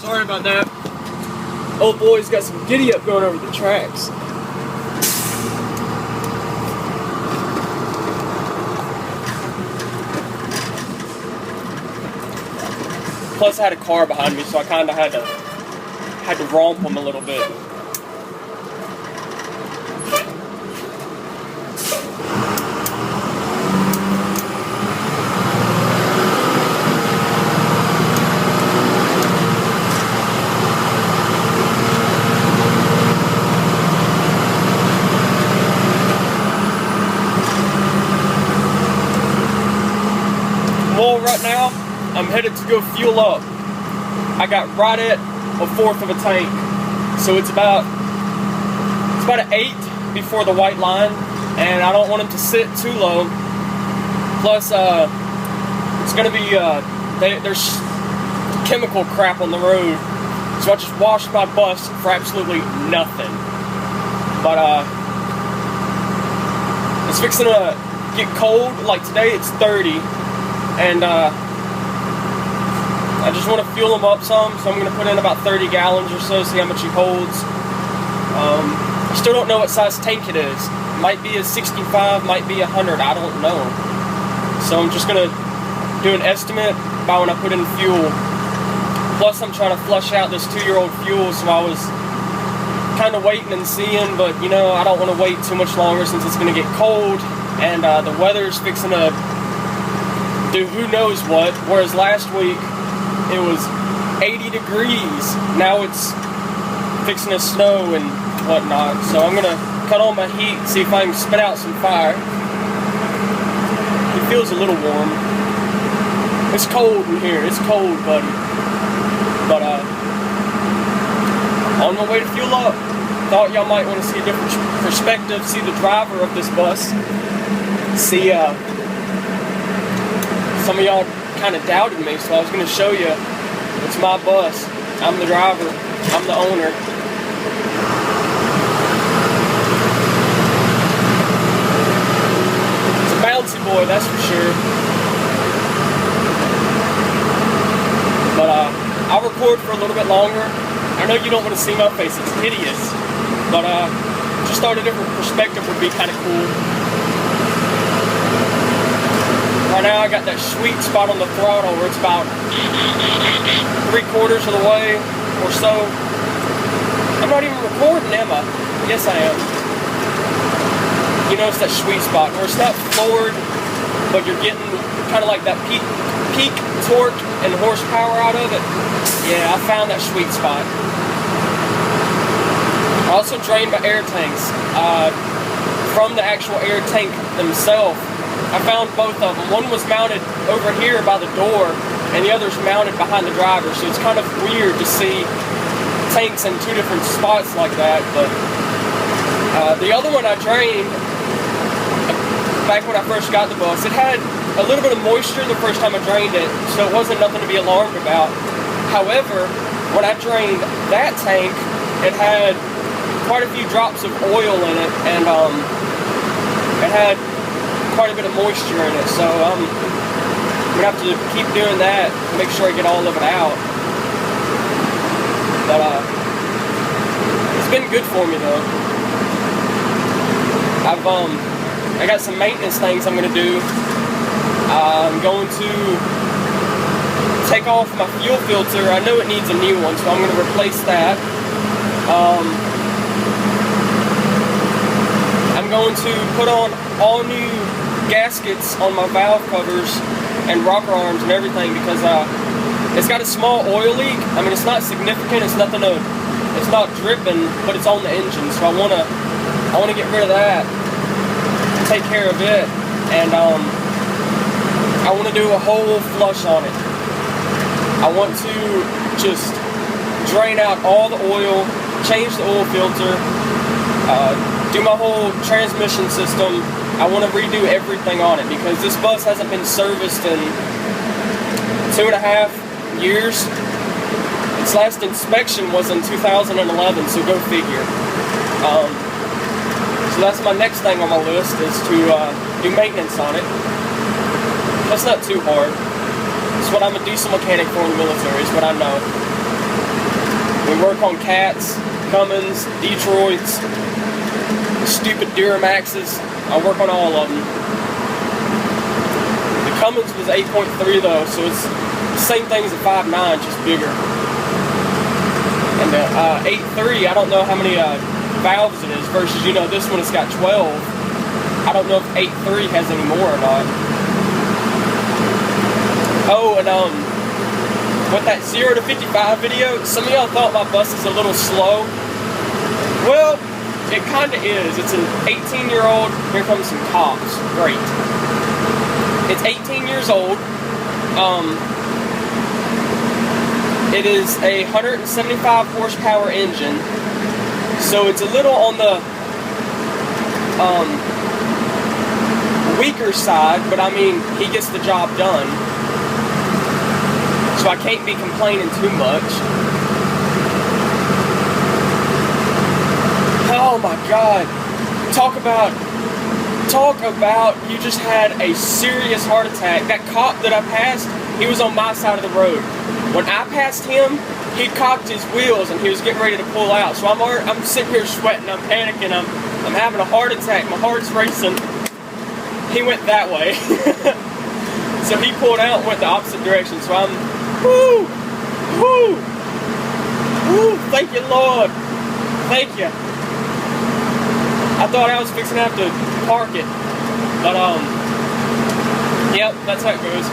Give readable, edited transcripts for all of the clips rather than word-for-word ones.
Sorry about that. Old boy's got some giddy up going over the tracks. Plus I had a car behind me, so I kinda had to romp him a little bit. Well, right now, I'm headed to go fuel up. I got right at a fourth of a tank, so it's about an 8 before the white line, and I don't want it to sit too low. Plus, it's gonna be there's chemical crap on the road, so I just washed my bus for absolutely nothing. But it's fixing to get cold. Like today, it's 30. And I just want to fuel them up some, so I'm going to put in about 30 gallons or so, see how much he holds. I still don't know what size tank it is. Might be a 65, might be 100, I don't know. So I'm just going to do an estimate by when I put in fuel. Plus I'm trying to flush out this 2-year-old fuel, so I was kind of waiting and seeing, but you know, I don't want to wait too much longer since it's going to get cold, and the weather's fixing to do who knows what, whereas last week it was 80 degrees. Now it's fixing to snow and whatnot. So I'm gonna cut on my heat, see if I can spit out some fire. It feels a little warm. It's cold in here, it's cold, buddy. But on my way to fuel up, thought y'all might want to see a different perspective, see the driver of this bus, see some of y'all kind of doubted me, so I was going to show you. It's my bus. I'm the driver. I'm the owner. It's a bouncy boy, that's for sure. But I'll record for a little bit longer. I know you don't want to see my face. It's hideous. But just thought a different perspective would be kind of cool. Right now I got that sweet spot on the throttle where it's about 3/4 of the way or so. I'm not even recording, am I? Yes I am. You know, it's that sweet spot where it's not floored, but you're getting kind of like that peak torque and horsepower out of it. Yeah, I found that sweet spot. I also drained my air tanks from the actual air tank themselves. I found both of them. One was mounted over here by the door, and the other's mounted behind the driver, so it's kind of weird to see tanks in 2 different spots like that. But the other one I drained back when I first got the bus. It had a little bit of moisture the first time I drained it, so it wasn't nothing to be alarmed about. However, when I drained that tank, it had quite a few drops of oil in it, and it had quite a bit of moisture in it, so I'm gonna have to keep doing that to make sure I get all of it out. But it's been good for me though. I got some maintenance things I'm gonna do. I'm going to take off my fuel filter. I know it needs a new one, so I'm gonna replace that. I'm going to put on all new gaskets on my valve covers and rocker arms and everything, because it's got a small oil leak. I mean, it's not significant, it's nothing to, it's not dripping, but it's on the engine, so I wanna get rid of that, take care of it, and I want to do a whole flush on it. I want to just drain out all the oil, change the oil filter, do my whole transmission system. I want to redo everything on it because this bus hasn't been serviced in 2.5 years. Its last inspection was in 2011, so go figure. So that's my next thing on my list, is to do maintenance on it. That's not too hard. It's what I'm a diesel mechanic for in the military, is what I know. We work on Cats, Cummins, Detroits, stupid Duramaxes. I work on all of them. The Cummins was 8.3 though, so it's the same thing as a 5.9, just bigger. And the 8.3, I don't know how many valves it is versus, you know, this one has got 12. I don't know if 8.3 has any more or not. Oh, and with that 0 to 55 video, some of y'all thought my bus is a little slow. Well, it kind of is. It's an 18-year-old. Here comes some cops. Great. It's 18 years old. It is a 175 horsepower engine, so it's a little on the weaker side, but I mean, he gets the job done, so I can't be complaining too much. Oh my God, talk about, you just had a serious heart attack. That cop that I passed, he was on my side of the road. When I passed him, he cocked his wheels and he was getting ready to pull out. So I'm sitting here sweating, I'm panicking, I'm having a heart attack, my heart's racing. He went that way. So he pulled out and went the opposite direction. So I'm, whoo, thank you, Lord. Thank you. I thought I was fixing to have to park it. But, yep, that's how it goes.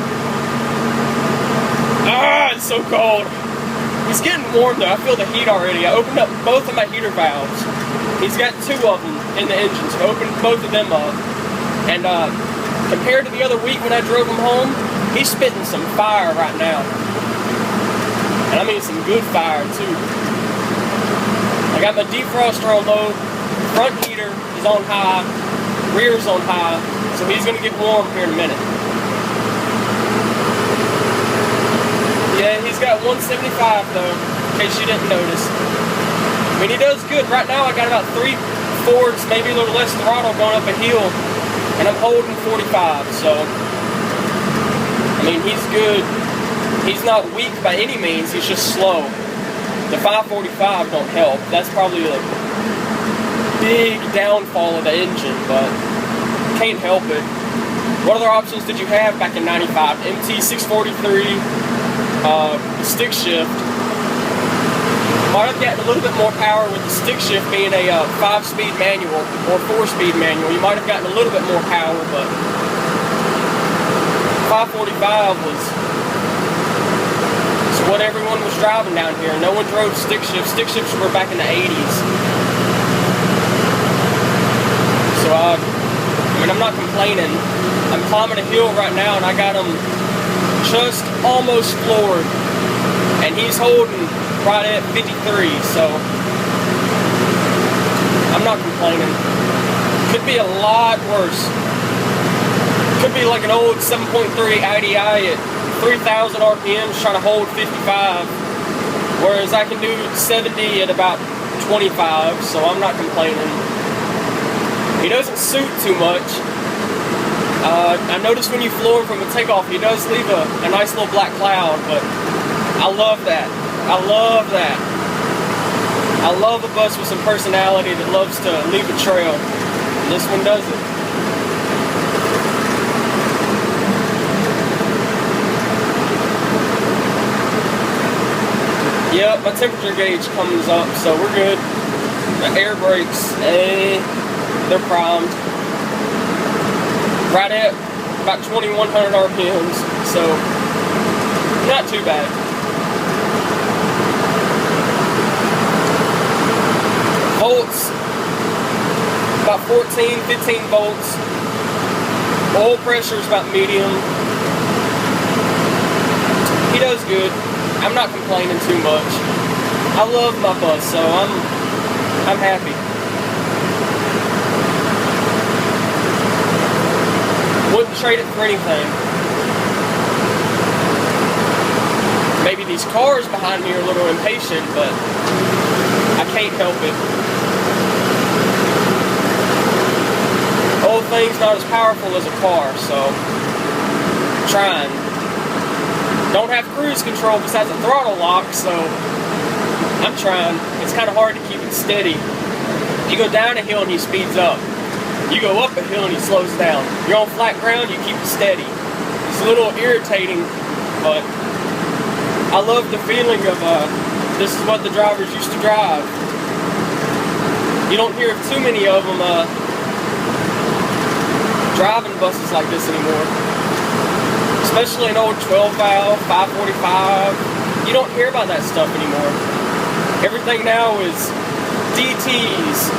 Ah, it's so cold. It's getting warm though. I feel the heat already. I opened up both of my heater valves. He's got 2 of them in the engine, so I opened both of them up. And compared to the other week when I drove him home, he's spitting some fire right now. And I mean some good fire too. I got my defroster on low. Front heater is on high. Rear's on high. So he's going to get warm here in a minute. Yeah, he's got 175 though, in case you didn't notice. I mean, he does good. Right now I got about 3 Fords, maybe a little less throttle going up a hill, and I'm holding 45, so, I mean, he's good. He's not weak by any means, he's just slow. The 545 don't help. That's probably a big downfall of the engine, but can't help it. What other options did you have back in 95? MT643, stick shift. Might have gotten a little bit more power with the stick shift being a 5-speed manual or 4-speed manual. You might have gotten a little bit more power, but 545 was what everyone was driving down here. No one drove stick shifts. Stick shifts were back in the 80s. So I mean, I'm not complaining. I'm climbing a hill right now and I got him just almost floored, and he's holding right at 53, so I'm not complaining. Could be a lot worse. Could be like an old 7.3 IDI at 3,000 RPMs trying to hold 55, whereas I can do 70 at about 25, so I'm not complaining. He doesn't suit too much. I noticed when you floor him from a takeoff, he does leave a nice little black cloud, but I love that. I love that. I love a bus with some personality that loves to leave a trail. And this one does it. Yep, my temperature gauge comes up, so we're good. The air brakes, they're primed. Right at about 2,100 RPMs, so not too bad. Volts, about 14, 15 volts. Oil pressure is about medium. He does good. I'm not complaining too much. I love my bus, so I'm happy. Wouldn't trade it for anything. Maybe these cars behind me are a little impatient, but I can't help it. Old thing's not as powerful as a car, so I'm trying. Don't have cruise control besides a throttle lock, so I'm trying. It's kind of hard to keep it steady. You go down a hill and he speeds up. You go up a hill and he slows down. You're on flat ground, you keep it steady. It's a little irritating, but I love the feeling of this is what the drivers used to drive. You don't hear of too many of them driving buses like this anymore. Especially an old 12 valve, 545. You don't hear about that stuff anymore. Everything now is DTs,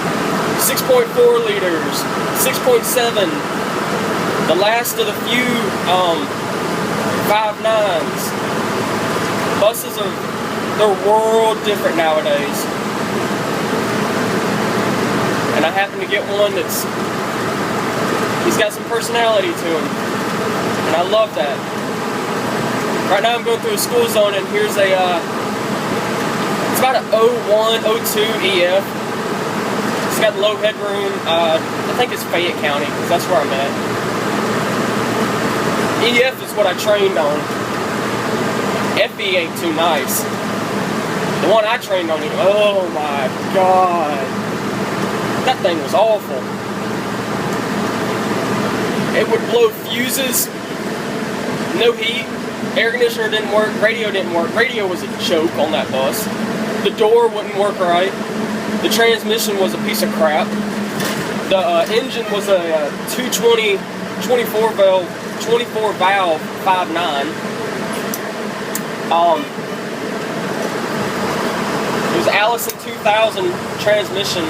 6.4 liters, 6.7. The last of the few 5.9s. Buses they're world different nowadays. And I happen to get one he's got some personality to him. And I love that. Right now I'm going through a school zone and here's it's about an 01, 02 EF. It's got low headroom. I think it's Fayette County, because that's where I'm at. EF is what I trained on. FE ain't too nice. The one I trained on, oh my god. That thing was awful. It would blow fuses. No heat. Air conditioner didn't work. Radio didn't work. Radio was a joke on that bus. The door wouldn't work right. The transmission was a piece of crap. The engine was a 220 24 valve 5.9. It was Allison 2000 transmission.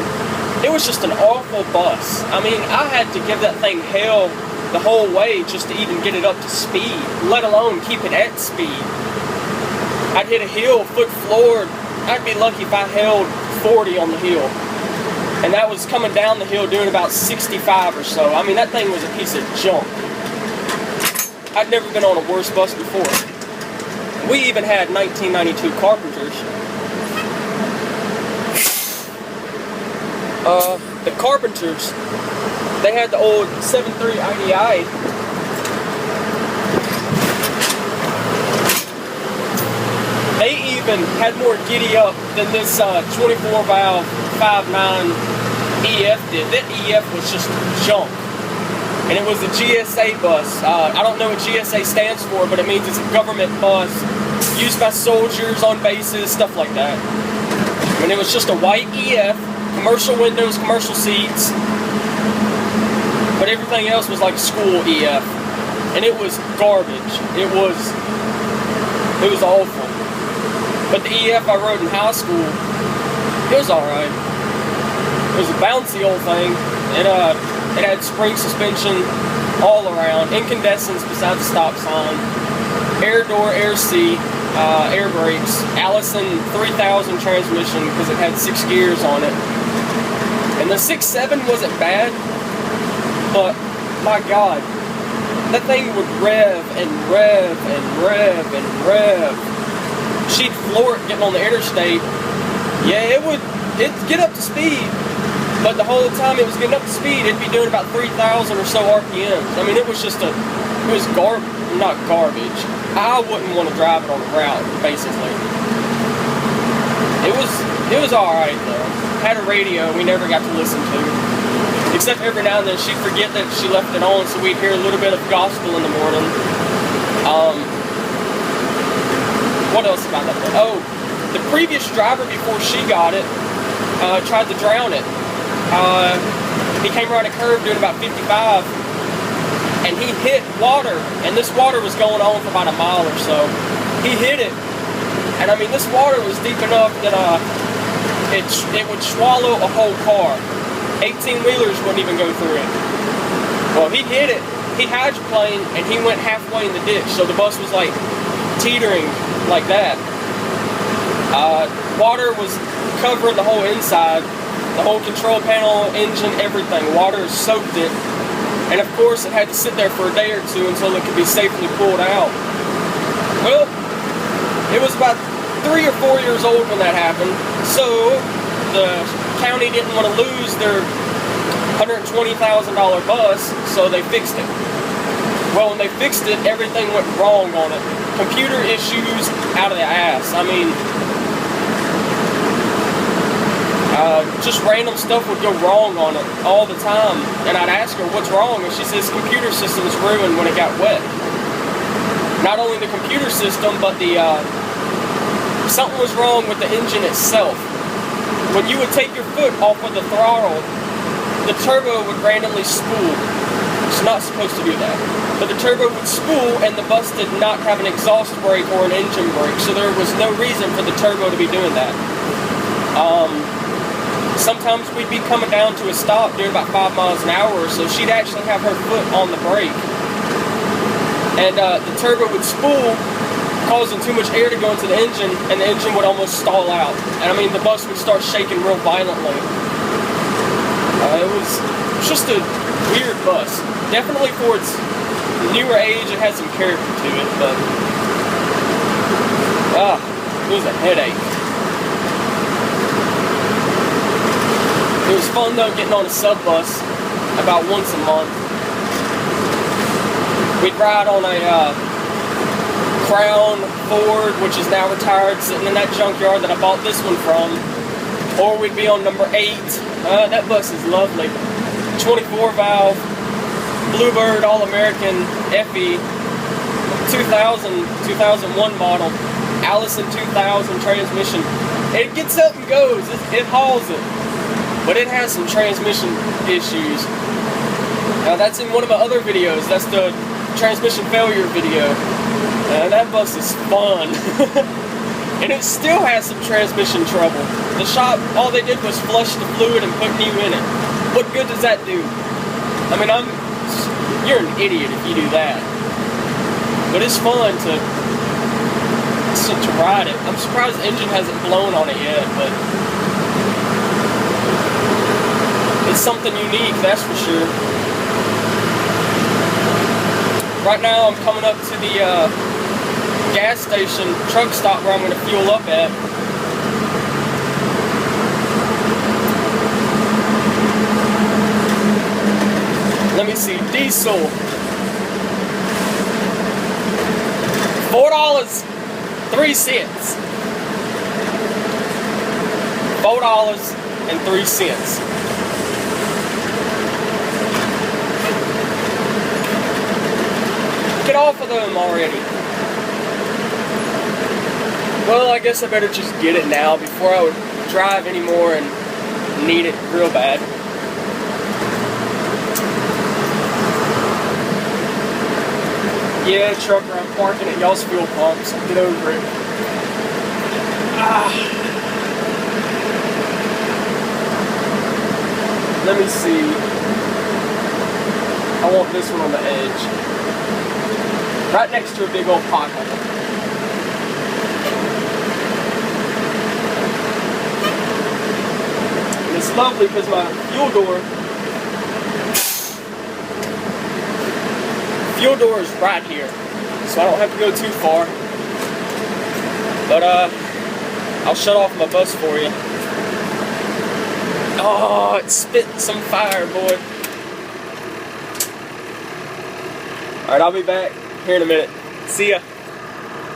It was just an awful bus. I mean, I had to give that thing hell the whole way just to even get it up to speed, let alone keep it at speed. I'd hit a hill, foot floored. I'd be lucky if I held 40 on the hill. And that was coming down the hill doing about 65 or so. I mean, that thing was a piece of junk. I'd never been on a worse bus before. We even had 1992 Carpenters. The Carpenters, they had the old 7.3 IDI. They even had more giddy up than this 24 valve 5.9 EF did. That EF was just junk. And it was a GSA bus. I don't know what GSA stands for, but it means it's a government bus used by soldiers on bases, stuff like that. And it was just a white EF, commercial windows, commercial seats, but everything else was like a school EF. And it was garbage. It was awful. But the EF I rode in high school, it was alright. It was a bouncy old thing. It had spring suspension all around, incandescents beside the stop sign, air door, air seat, air brakes, Allison 3000 transmission because it had 6 gears on it. And the 6.7 wasn't bad, but my god, that thing would rev and rev and rev and rev. She'd floor it getting on the interstate. Yeah, it'd get up to speed. But the whole time it was getting up to speed, it'd be doing about 3,000 or so RPMs. I mean, it was not garbage. I wouldn't want to drive it on the route, basically. It was alright though. Had a radio we never got to listen to. Except every now and then she'd forget that she left it on, so we'd hear a little bit of gospel in the morning. What else about that thing? Oh, the previous driver before she got it tried to drown it. He came around a curve doing about 55 and he hit water, and this water was going on for about a mile or so. He hit it, and I mean this water was deep enough that it would swallow a whole car. 18-wheelers wouldn't even go through it. Well, he hit it, he hydroplaned, and he went halfway in the ditch, so the bus was like teetering like that. Water was covering the whole inside. The whole control panel, engine, everything. Water soaked it. And of course it had to sit there for a day or two until it could be safely pulled out. Well, it was about 3 or 4 years old when that happened. So the county didn't want to lose their $120,000 bus, so they fixed it. Well, when they fixed it, everything went wrong on it. Computer issues out of the ass. I mean, just random stuff would go wrong on it all the time. And I'd ask her, what's wrong? And she says, computer system is ruined when it got wet. Not only the computer system, but the something was wrong with the engine itself. When you would take your foot off of the throttle, the turbo would randomly spool. It's not supposed to do that. But the turbo would spool, and the bus did not have an exhaust brake or an engine brake, so there was no reason for the turbo to be doing that. Sometimes we'd be coming down to a stop doing about 5 miles an hour, so she'd actually have her foot on the brake. And the turbo would spool, causing too much air to go into the engine, and the engine would almost stall out. And I mean, the bus would start shaking real violently. It was just a weird bus. Definitely for its newer age, it had some character to it, but it was a headache. It was fun though getting on a sub bus about once a month. We'd ride on a Crown Ford, which is now retired, sitting in that junkyard that I bought this one from. Or we'd be on number 8. That bus is lovely. 24 valve, Bluebird All-American FE, 2001 model, Allison 2000 transmission. It gets up and goes, it hauls it, but it has some transmission issues. Now that's in one of my other videos. That's the transmission failure video. And that bus is fun. And it still has some transmission trouble. The shop, all they did was flush the fluid and put new in it. What good does that do? I mean, you're an idiot if you do that. But it's fun to ride it. I'm surprised the engine hasn't blown on it yet, but it's something unique, that's for sure. Right now I'm coming up to the gas station truck stop where I'm going to fuel up at. Let me see, diesel, $4.03. $4.03. Get off of them already. Well, I guess I better just get it now before I would drive anymore and need it real bad. Yeah, trucker, I'm parking at y'all's fuel pumps. Get over it. Let me see. I want this one on the edge. Right next to a big old pothole. And it's lovely because my fuel door is right here, so I don't have to go too far. But I'll shut off my bus for you. Oh, it's spitting some fire, boy. Alright, I'll be back here in a minute. See ya.